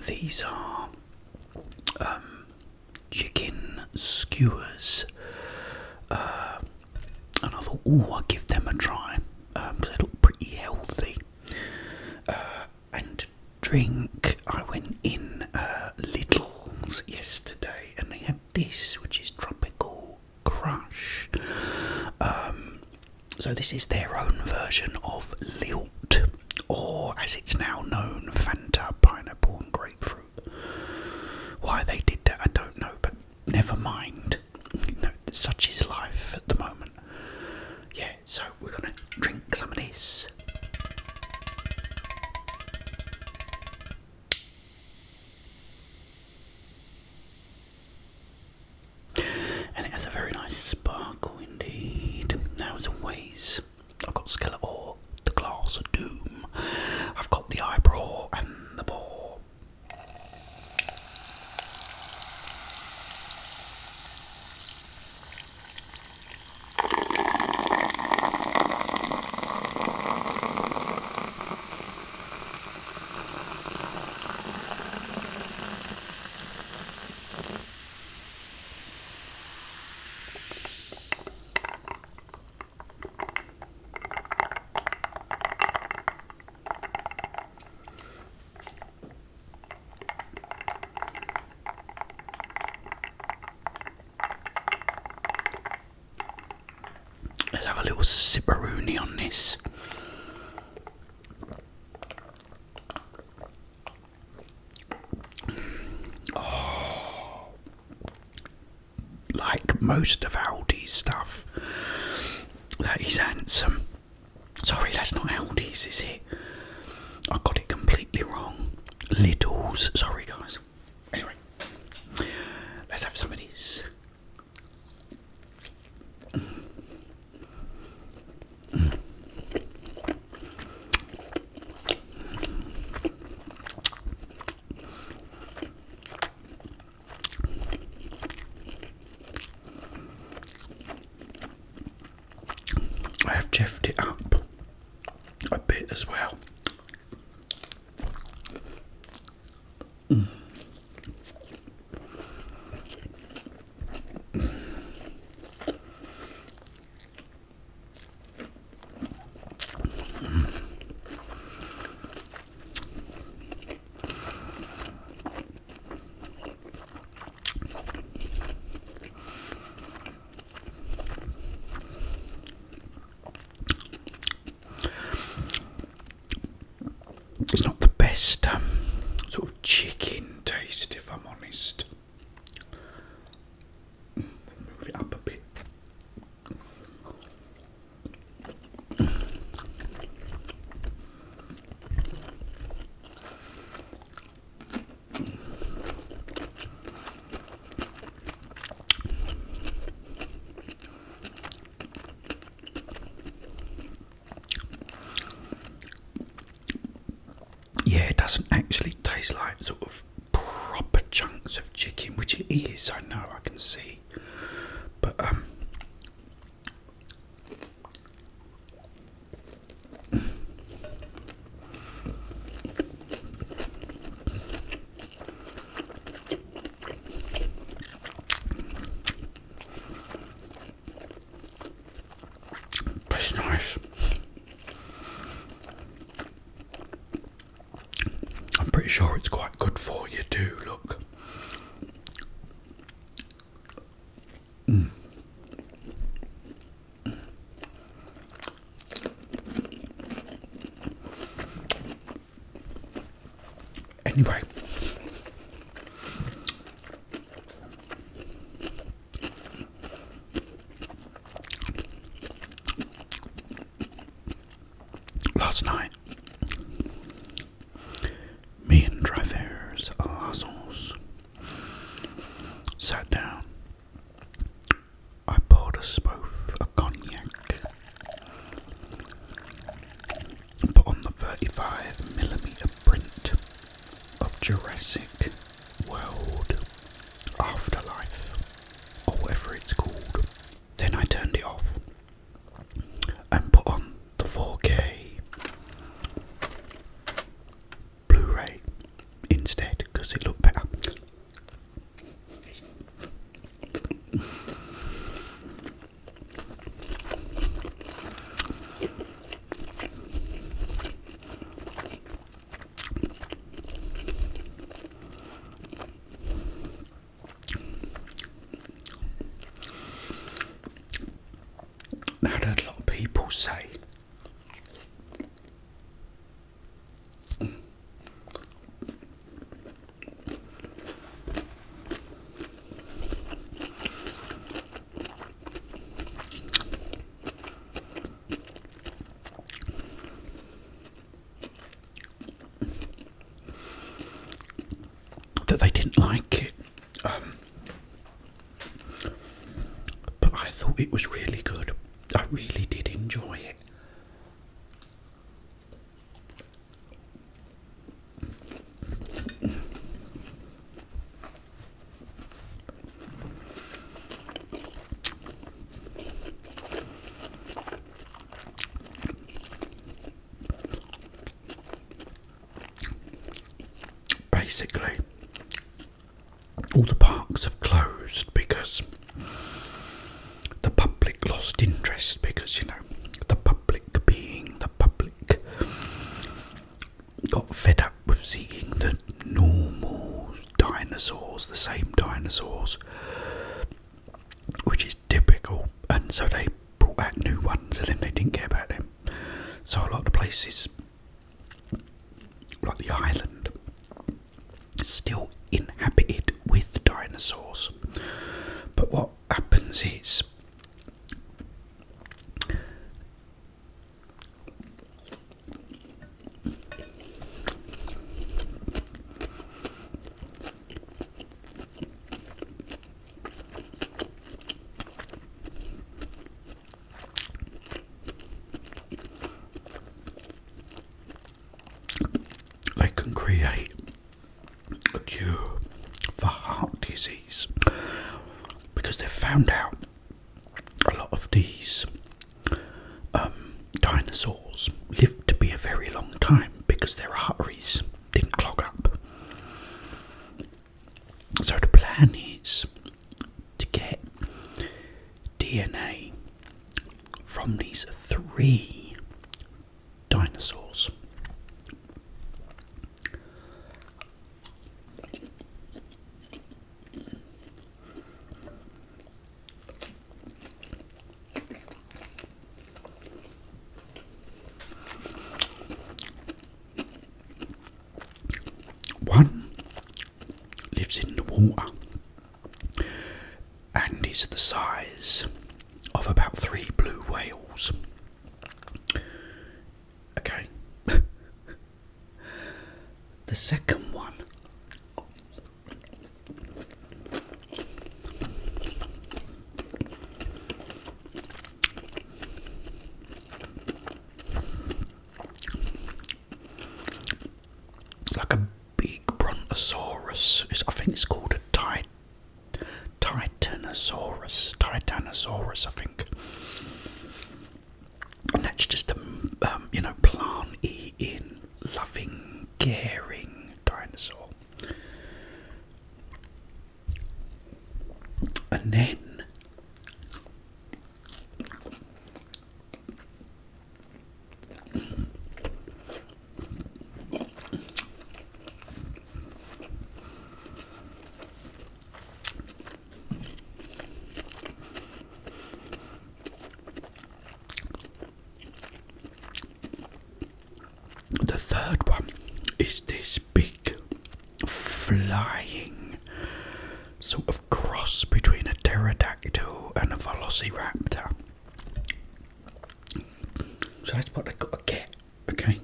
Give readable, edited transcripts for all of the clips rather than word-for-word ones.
These are chicken skewers, and I thought, I'll give them a try, because they look pretty healthy. And to drink, I went in Lidl's yesterday, and they had this, which is Tropical Crush. So this is their own version of Lilt, or as it's now known, Fanta, Pineapple and Grapefruit. Why they did that, I don't know, but never mind. Such is life at the moment. Yeah, so we're gonna drink some of this. And it has a very nice sparkle indeed. Now, as always, I've got Skeletor, the Glass of Doom. I've got the Eyebrow and the Bore. Let's have a little sipperoonie on this. Oh, like most of Aldi's stuff, that is handsome. Sorry, that's not Aldi's, is it? I got it completely wrong. Lidl's, sorry guys. Anyway, let's have some of this. I have jeffed it up a bit as well. It's not the best sort of chicken taste, if I'm honest. Move it up a bit. Yeah, it doesn't actually taste like sort of proper chunks of chicken, which it is, I know, I can see. But, it's nice. I'm pretty sure it's quite good for you too, look. Anyway. Last night, me and Travers Lazos sat down. I poured us both a cognac, put on the 35mm print of Jurassic World Afterlife, or whatever it's called. Then I turned it off and put on the 4K Blu-ray instead, that they didn't like it. But I thought it was really good. I really did enjoy it. Basically, all the parks have closed because the public lost interest, because, you know, the public being the public got fed up with seeing the normal dinosaurs, the same dinosaurs, which is typical, and so they brought out new ones and then they didn't care about them. So a lot of the places, like the island, still inhabited with dinosaurs. But what happens is they can create a cure for heart disease, because they've found out a lot of these dinosaurs lived to be a very long time because their arteries didn't clog up. So the plan is to get DNA from these 3 dinosaurs. One lives in the water and is the size of about 3 blue whales. Okay. The second one is like a big brontosaurus. I think it's called a Titanosaurus, I think. And that's just a, plant-eating, loving, caring dinosaur. And then the third one is this big flying sort of cross between a pterodactyl and a velociraptor. So that's what they've got to get, okay?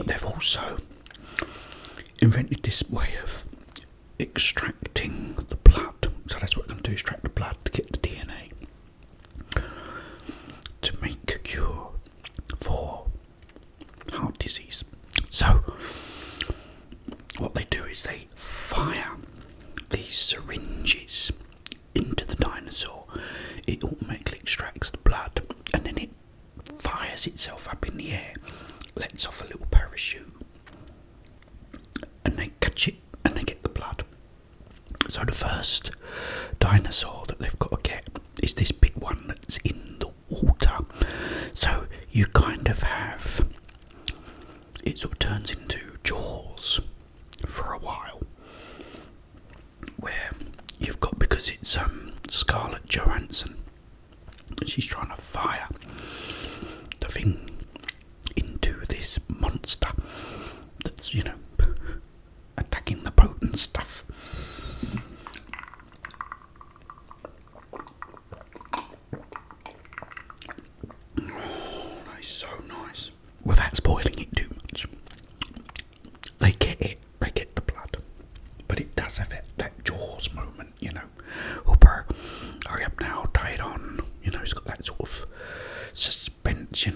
They've also invented this way of extracting the blood. So that's what we're going to do, extract the blood to get the DNA to make a cure for heart disease. So what they do is they fire these syringes into the dinosaur. It automatically extracts the blood and then it fires itself up in the air, lets off a little parachute, and they catch it and they get the blood. So the first dinosaur that they've got to get is this big one that's in the water. So you kind of have, it sort of turns into Jaws for a while, where you've got, because because it's Scarlett Johansson, and she's trying to fire the thing into this monster that's, attacking the boat and stuff. Oh, that's so nice. Without spoiling it too much, they get the blood, but it does have that Jaws moment, Hooper, hurry up now, tie it on, it's got that sort of suspense,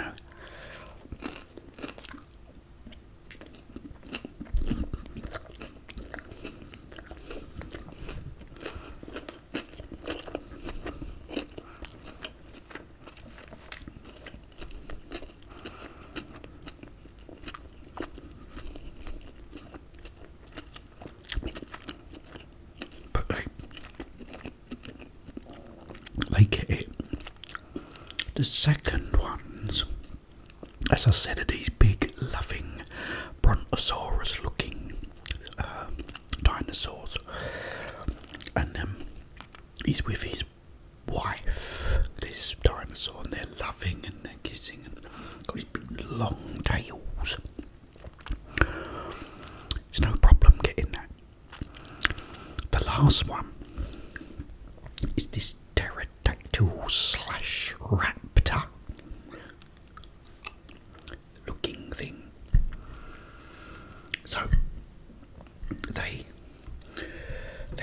But they get it. The second ones, as I said, are these big, loving, brontosaurus-looking dinosaurs, and he's with his wife, this dinosaur, and they're loving and they're kissing, and got these big, long tails. There's no problem getting that. The last one is this pterodactyl slash raptor looking thing. So they're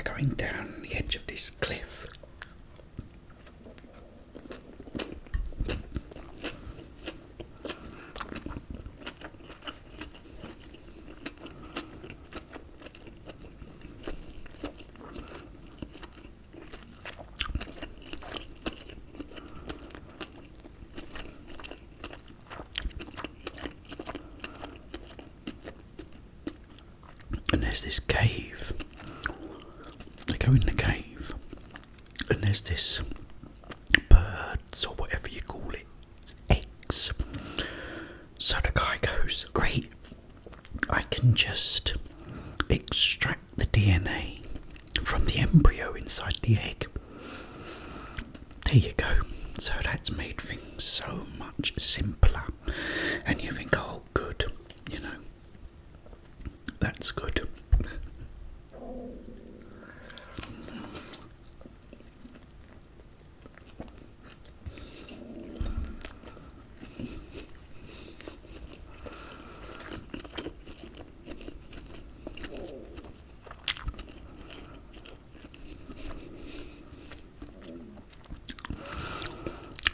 going down the edge of this cliff. And there's this cave. They go in the cave, and there's this birds or whatever you call it, eggs. So the guy goes, great, I can just extract the DNA from the embryo inside the egg. There you go. So that's made things so much simpler. And you think, oh good, that's good.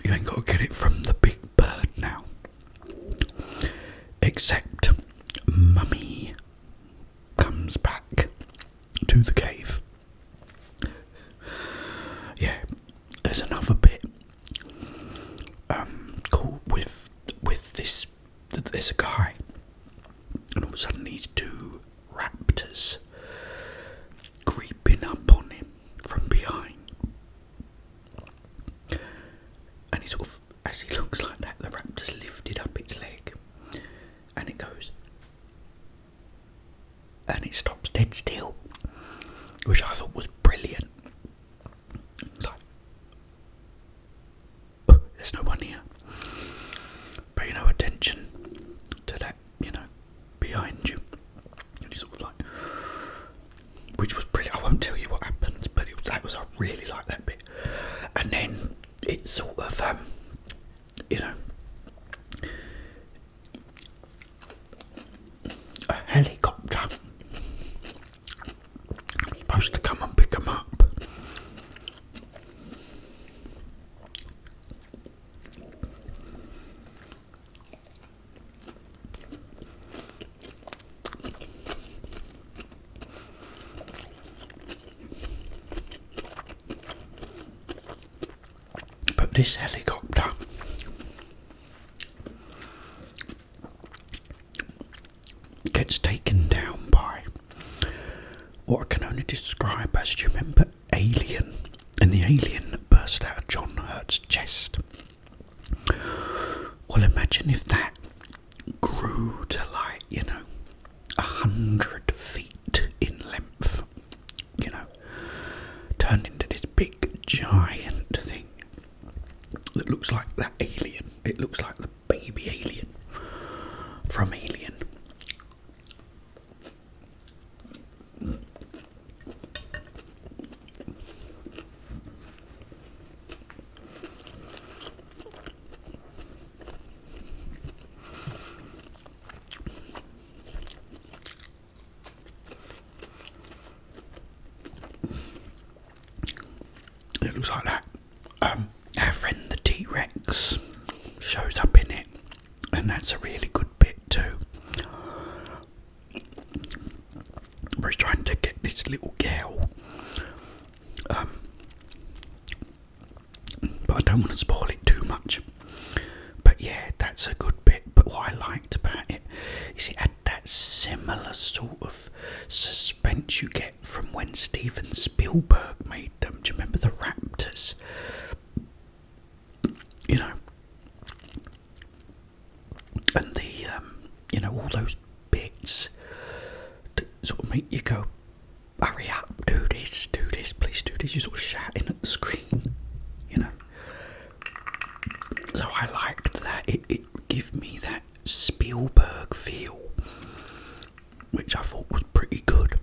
You ain't got to get it from the big bird now. Except Mummy comes back to the cave. Yeah, there's another bit cool with this. There's a guy, and all of a sudden these two raptors creeping up on him from behind. And he sort of, as he looks like that, the raptor's lifted up its leg, and it goes, and it stops dead still, which I thought was brilliant. It's like, oh, there's no one here. Pay no attention to that, behind you. And he's sort of like, which was brilliant. I won't tell you what happens, but I really like that bit. And then it's sort of, a helicopter supposed to come and pick them up. But this helicopter gets taken down by what I can only describe as, do you remember Alien? And the alien that burst out of John Hurt's chest. Well, imagine if that grew to 100 feet in length, turned into this that looks like that alien. It looks like the baby alien from Alien. It looks like that. Our friend the T-Rex shows up in it, and that's a really good bit too. Where he's trying to get this little girl. But I don't want to spoil it too much. But yeah, that's a good bit. But what I liked about it is it had that similar sort of suspense you get from when Steven Spielberg made them. Do you remember the Raptors? You know, and the you know, all those bits that sort of make you go, hurry up, do this, please do this. You're sort of shouting at the screen, you know. So I liked that. It gave me that Spielberg feel, which I thought was pretty good.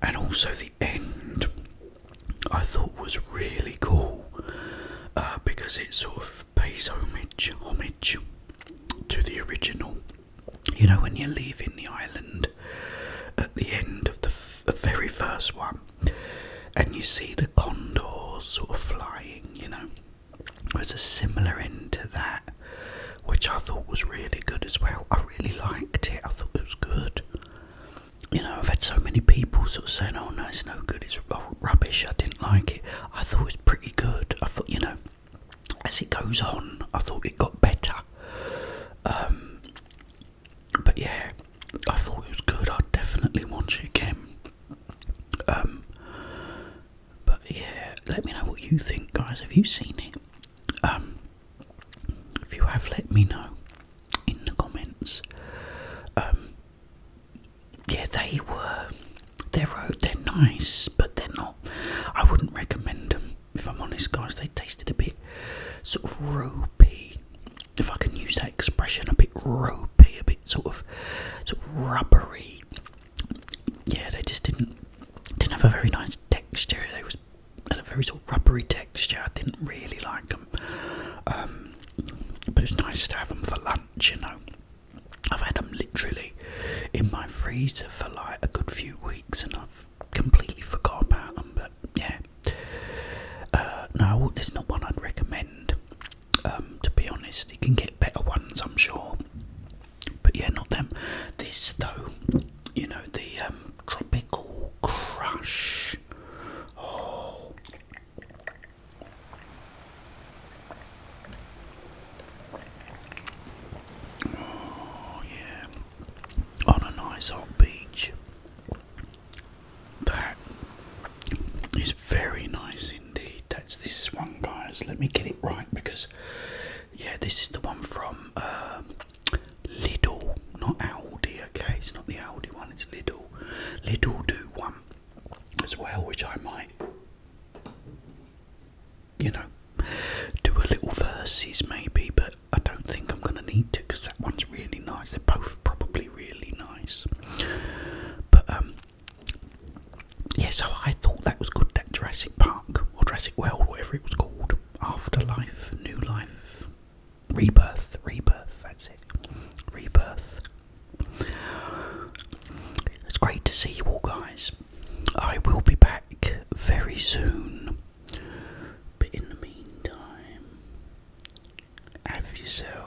And also the end, I thought was really cool, because it sort of pays homage to the original. You know, when you're leaving the island at the end of the very first one, and you see the condors sort of flying, you know, there's a similar end to that, which I thought was really good as well. I really liked it. I thought it was good. You know, I've had so many people sort of saying, oh no, it's no good, it's rubbish, I didn't like it. I thought it was pretty good. I thought, you know, as it goes on, I thought it got better. But yeah, I thought it was good. I'd definitely watch it again. But yeah, let me know what you think, guys. Have you seen it? If you have, let me know in the comments. Yeah, they're nice, but they're not. I wouldn't recommend them, if I'm honest, guys. They tasted a bit sort of ropey, if I can use that expression, a bit ropey, a bit sort of rubbery. Yeah, they just didn't have a very nice texture. They had a very sort of rubbery texture. I didn't really like them. But it's nice to have them for lunch, you know. I've had them literally in my freezer for like a good few weeks, and I've completely forgot about them. But yeah, no, it's not one I'd recommend. To be honest, you can get better ones, I'm sure. But yeah, not them. This though, you know, the Tropical Crush. Oh. Oh yeah. On a nice hot beach. That is very nice indeed. That's this one, guys. Let me get it right, because yeah, this is the one from Lidl, not Aldi. Okay, it's not the Aldi one, it's Lidl. Lidl do one as well, which I might, you know, do a little versus maybe, but I don't think I'm going to need to, because that one's really nice. They're both probably really nice. But yeah, so I thought that was good, that Jurassic Park, or Jurassic World, whatever it was called. Afterlife, New Life, Rebirth, that's it. Rebirth. It's great to see you all, guys. I will be back very soon. But in the meantime, have yourself